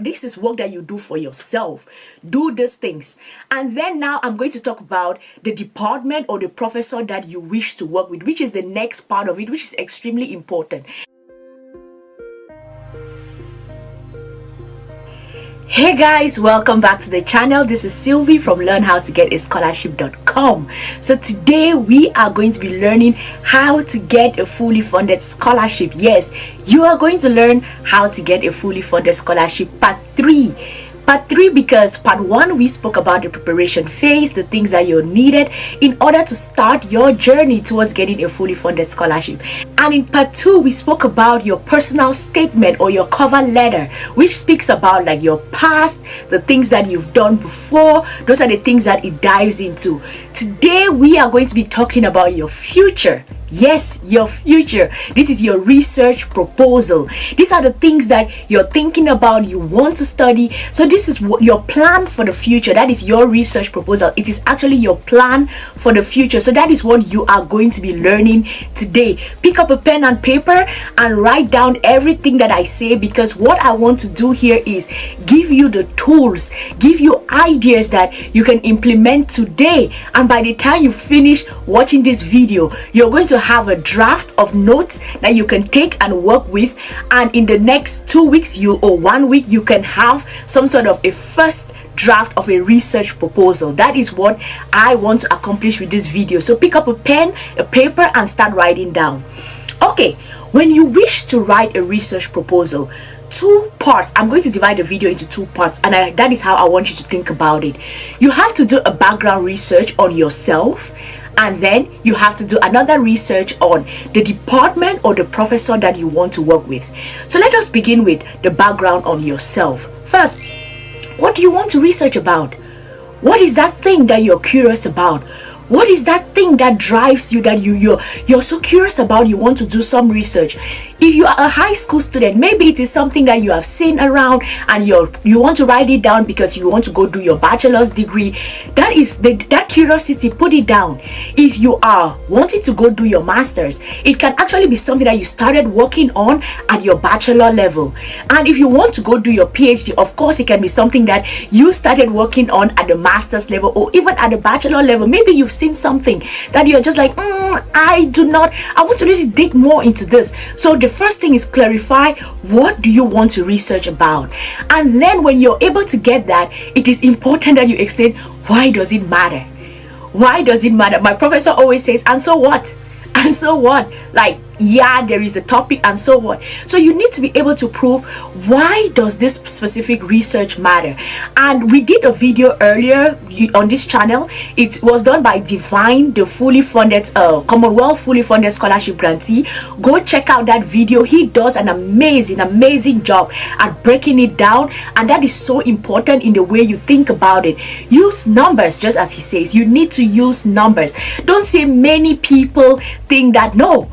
This is work that you do for yourself. Do these things. And then now I'm going to talk about the department or the professor that you wish to work with, which is the next part of it, which is extremely important. Hey guys, welcome back to the channel. This is Sylvie from learnhowtogetaScholarship.com. So today we are going to be learning how to get a fully funded scholarship. Yes, you are going to learn how to get a fully funded scholarship, part 3. Part 3 because part 1 we spoke about the preparation phase, the things that you're needed in order to start your journey towards getting a fully funded scholarship. And in part 2 we spoke about your personal statement or your cover letter, which speaks about like your past, the things that you've done before. Those are the things that it dives into. Today we are going to be talking about your future. Yes, your future. This is your research proposal. These are the things that you're thinking about, you want to study. So this is what your plan for the future. That is your research proposal. It is actually your plan for the future. So that is what you are going to be learning today. Pick up a pen and paper and write down everything that I say, because what I want to do here is give you the tools, give you ideas that you can implement today. And by the time you finish watching this video, you're going to have a draft of notes that you can take and work with, and in the next 2 weeks or 1 week you can have some sort of a first draft of a research proposal. That is what I want to accomplish with this video. So pick up a pen, a paper, and start writing down. Okay, when you wish to write a research proposal, 2 parts. I'm going to divide the video into 2 parts, and that is how I want you to think about it. You have to do a background research on yourself, and then you have to do another research on the department or the professor that you want to work with. So let us begin with the background on yourself. First, what do you want to research about? What is that thing that you're curious about? What is that thing that drives you, that you're so curious about, you want to do some research? If you are a high school student, maybe it is something that you have seen around and you want to write it down because you want to go do your bachelor's degree. That is that curiosity, put it down. If you are wanting to go do your master's, it can actually be something that you started working on at your bachelor level. And if you want to go do your PhD, of course it can be something that you started working on at the master's level or even at the bachelor level. Maybe you've seen something that you're just like, I want to really dig more into this. So the first thing is clarify, what do you want to research about? And then when you're able to get that, it is important that you explain, why does it matter? Why does it matter? My professor always says, and so what? And so what? Like, yeah, there is a topic, and so what? So you need to be able to prove, why does this specific research matter? And we did a video earlier on this channel. It was done by Divine, the fully funded Commonwealth fully funded scholarship grantee. Go check out that video. He does an amazing job at breaking it down, and that is so important in the way you think about it. Use numbers, just as he says. You need to use numbers. Don't say many people think that. No,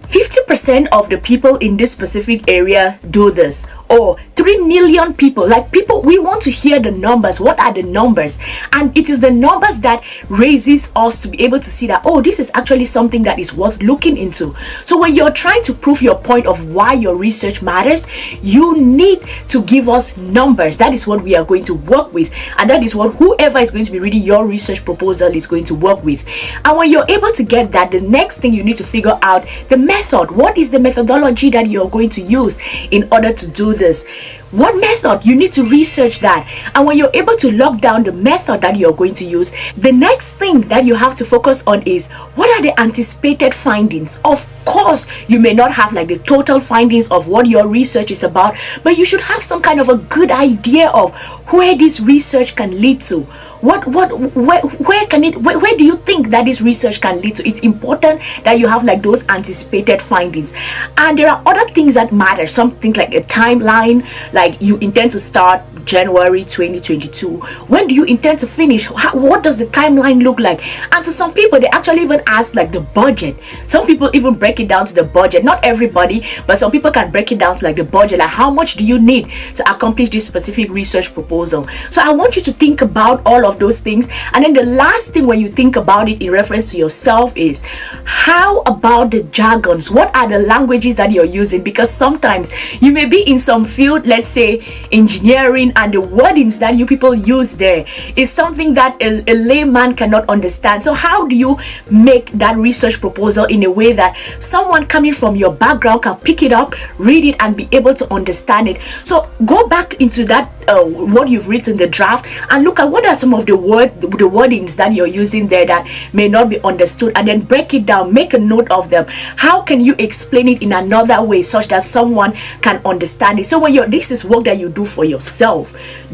50% of the people in this specific area do this, or 3 million people. Like, people, we want to hear the numbers. What are the numbers? And it is the numbers that raises us to be able to see that, oh, this is actually something that is worth looking into. So when you're trying to prove your point of why your research matters, you need to give us numbers. That is what we are going to work with, and that is what whoever is going to be reading your research proposal is going to work with. And when you're able to get that, the next thing you need to figure out the method. What is the methodology that you're going to use in order to do this? What method? You need to research that. And when you're able to lock down the method that you're going to use, the next thing that you have to focus on is, what are the anticipated findings? Of course, you may not have like the total findings of what your research is about, but you should have some kind of a good idea of where this research can lead to. Where do you think that this research can lead to? It's important that you have like those anticipated findings. And there are other things that matter, some things like a timeline, like you intend to start January 2022. When do you intend to finish? What does the timeline look like? And to some people, they actually even ask like the budget. Some people even break it down to the budget. Not everybody, but some people can break it down to like the budget, like how much do you need to accomplish this specific research proposal. So I want you to think about all of those things. And then the last thing when you think about it in reference to yourself is, how about the jargons? What are the languages that you're using? Because sometimes you may be in some field, let's say engineering, and the wordings that you people use there is something that a layman cannot understand. So how do you make that research proposal in a way that someone coming from your background can pick it up, read it, and be able to understand it? So go back into that what you've written, the draft, and look at what are some of the wordings that you're using there that may not be understood, and then break it down, make a note of them. How can you explain it in another way such that someone can understand it? So when this is work that you do for yourself,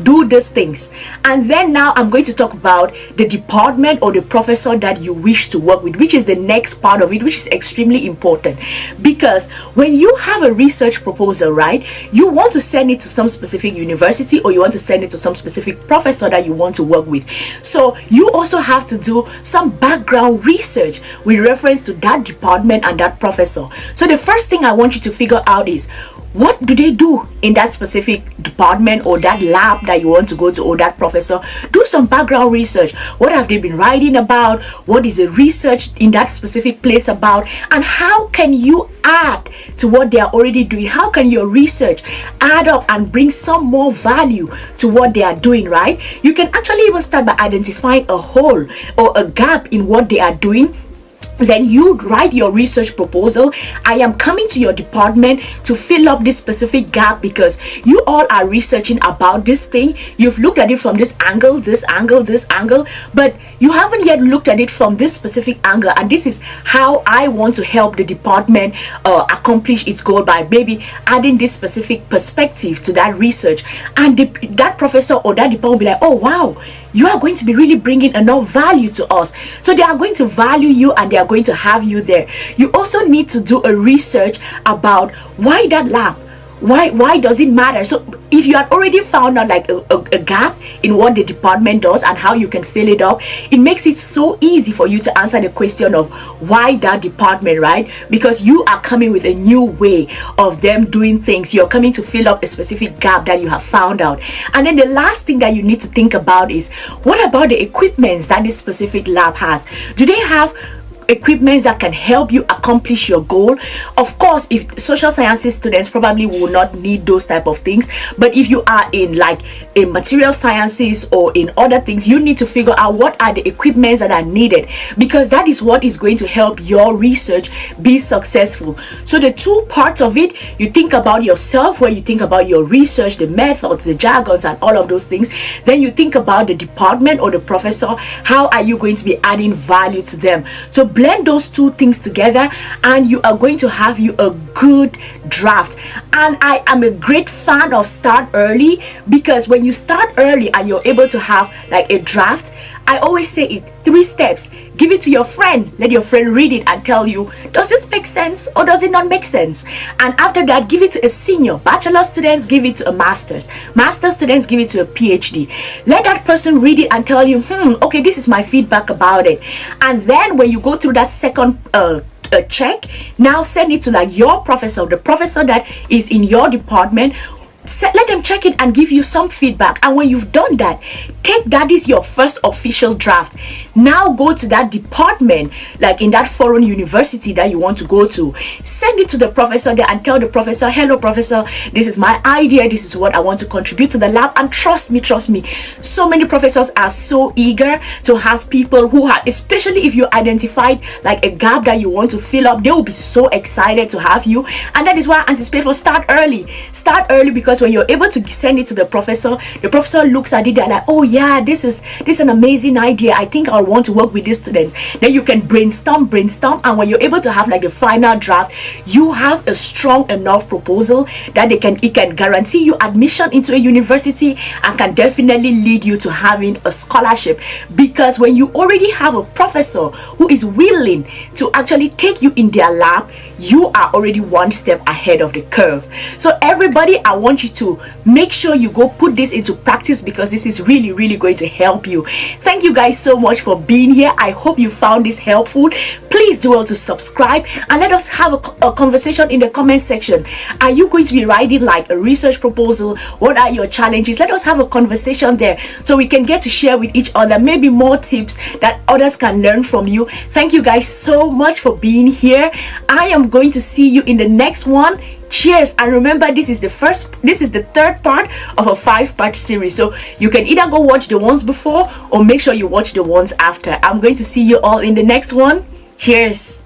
do these things. And then now I'm going to talk about the department or the professor that you wish to work with, which is the next part of it, which is extremely important. Because when you have a research proposal, right, you want to send it to some specific university, or you want to send it to some specific professor that you want to work with. So you also have to do some background research with reference to that department and that professor. So the first thing I want you to figure out is, what do they do in that specific department or that lab that you want to go to, or that professor? Do some background research. What have they been writing about? What is the research in that specific place about? And how can you add to what they are already doing? How can your research add up and bring some more value to what they are doing, right? You can actually even start by identifying a hole or a gap in what they are doing. Then you write your research proposal. I am coming to your department to fill up this specific gap because you all are researching about this thing. You've looked at it from this angle, this angle, this angle, but you haven't yet looked at it from this specific angle. And this is how I want to help the department accomplish its goal, by maybe adding this specific perspective to that research. And that professor or that department will be like, oh wow, you are going to be really bringing enough value to us. So they are going to value you, and they are going to have you there. You also need to do a research about why that lab, why does it matter? So if you had already found out like a gap in what the department does and how you can fill it up, it makes it so easy for you to answer the question of why that department, right? Because you are coming with a new way of them doing things. You're coming to fill up a specific gap that you have found out. And then the last thing that you need to think about is, what about the equipments that this specific lab has? Do they have equipments that can help you accomplish your goal? Of course, if social sciences students probably will not need those type of things, but if you are in like in material sciences or in other things, you need to figure out what are the equipments that are needed, because that is what is going to help your research be successful. So the two parts of it, you think about yourself, where you think about your research, the methods, the jargons, and all of those things. Then you think about the department or the professor. How are you going to be adding value to them? So blend those two things together, and you are going to have you a good draft. And I am a great fan of start early, because when you start early and you're able to have like a draft, I always say it 3 steps. Give it to your friend, let your friend read it and tell you, does this make sense or does it not make sense? And after that, give it to a senior. Bachelor students, give it to a master's students, give it to a PhD. Let that person read it and tell you, okay, this is my feedback about it. And then when you go through that second check, now send it to like your professor, the professor that is in your department. Let them check it and give you some feedback. And when you've done that, take that is your first official draft. Now go to that department, like in that foreign university that you want to go to. Send it to the professor there and tell the professor, hello professor, this is my idea, this is what I want to contribute to the lab. And trust me, so many professors are so eager to have people who have, especially if you identified like a gap that you want to fill up, they will be so excited to have you. And that is why I anticipate for start early, because when you're able to send it to the professor looks at it, they're like, oh yeah, this is an amazing idea, I think I'll want to work with these students. Then you can brainstorm, and when you're able to have like the final draft, you have a strong enough proposal that it can guarantee you admission into a university and can definitely lead you to having a scholarship. Because when you already have a professor who is willing to actually take you in their lab, you are already one step ahead of the curve. So everybody, I want you to make sure you go put this into practice, because this is really going to help you. Thank you guys so much for being here. I hope you found this helpful. Please do well to subscribe and let us have a conversation in the comment section. Are you going to be writing like a research proposal? What are your challenges? Let us have a conversation there so we can get to share with each other maybe more tips that others can learn from you. Thank you guys so much for being here. I am going to see you in the next one. Cheers. And remember, this is the third part of a 5-part series, so you can either go watch the ones before or make sure you watch the ones after. I'm going to see you all in the next one. Cheers.